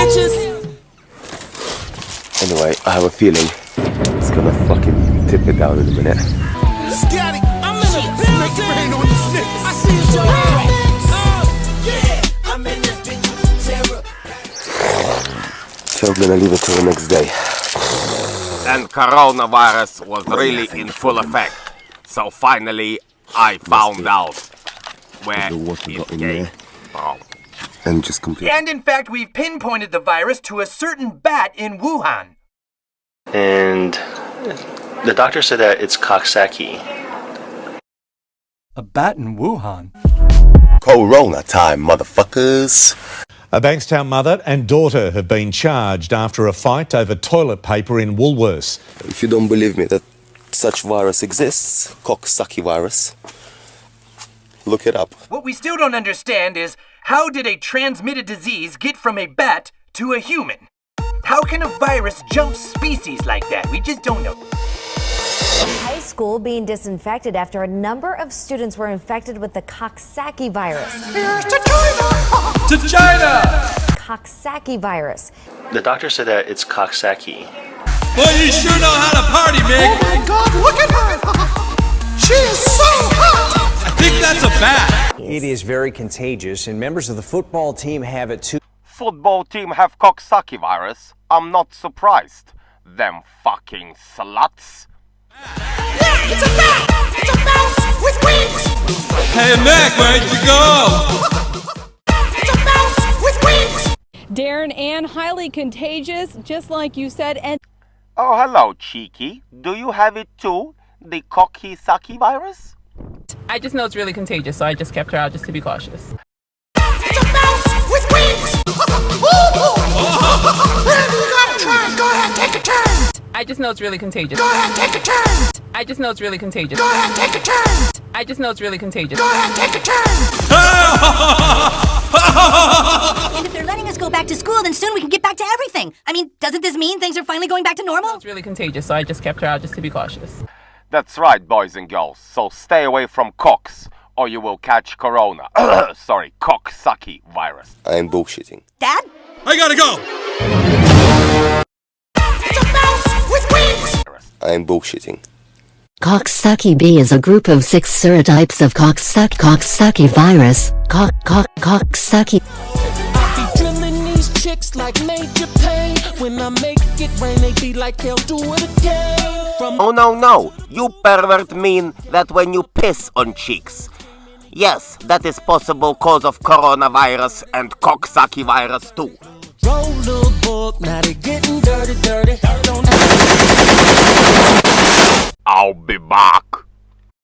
bitches. Anyway, I have a feeling it's gonna fucking tip it down in a minute. Scotty, I'm in the building. Rain on the snips. I see you, Joe. Yeah, I'm in this bitch with terror. So I'm gonna leave it till the next day. And coronavirus was really in full effect. So finally, I found out where The water got it in came there. from. And just completely. And in fact, we've pinpointed the virus to a certain bat in Wuhan. And the doctor said that it's Coxsackie. A bat in Wuhan? Corona time, motherfuckers. A Bankstown mother and daughter have been charged after a fight over toilet paper in Woolworths. If you don't believe me that such virus exists, Coxsackie virus, look it up. What we still don't understand is, how did a transmitted disease get from a bat to a human? How can a virus jump species like that? We just don't know. High school being disinfected after a number of students were infected with the Coxsackie virus. Here's to China! To China! Coxsackie virus. The doctor said that it's Coxsackie. Boy, you sure know how to party, Mick. Oh my God, look at her! She is so hot! I think that's a bat. It is very contagious, and members of the football team have it too. Football team have Coxsackie virus. I'm not surprised. Them fucking sluts. Yeah, it's a bat! It's a mouse with wings! Hey, Mac, where'd you go? It's a mouse with wings! Darren, and highly contagious, just like you said, and... Oh, hello, Cheeky. Do you have it too? The Coxsackie virus? I just know it's really contagious, so I just kept her out just to be cautious. It's a mouse with wings! Randy, you gotta try it. Go ahead, take a turn! I just know it's really contagious. Go ahead, take a turn! I just know it's really contagious. Go ahead, take a turn! I just know it's really contagious. Go ahead, take a turn! And if they're letting us go back to school, then soon we can get back to everything. I mean, doesn't this mean things are finally going back to normal? It's really contagious, so I just kept her out just to be cautious. That's right, boys and girls. So stay away from Cox, or you will catch corona. Sorry, Coxsackie virus. I am bullshitting. Dad? I gotta go! It's a mouse with wings! I am bullshitting. Coxsackie B is a group of 6 serotypes of Coxsackie virus. Coxsackie. I be drilling these chicks like Major Payne. When I make it rain, they be like, hell, do it again. Oh no, you pervert mean that when you piss on chicks. Yes, that is possible cause of coronavirus and Coxsackie virus too. Roll little book, now they getting dirty. I'll be back.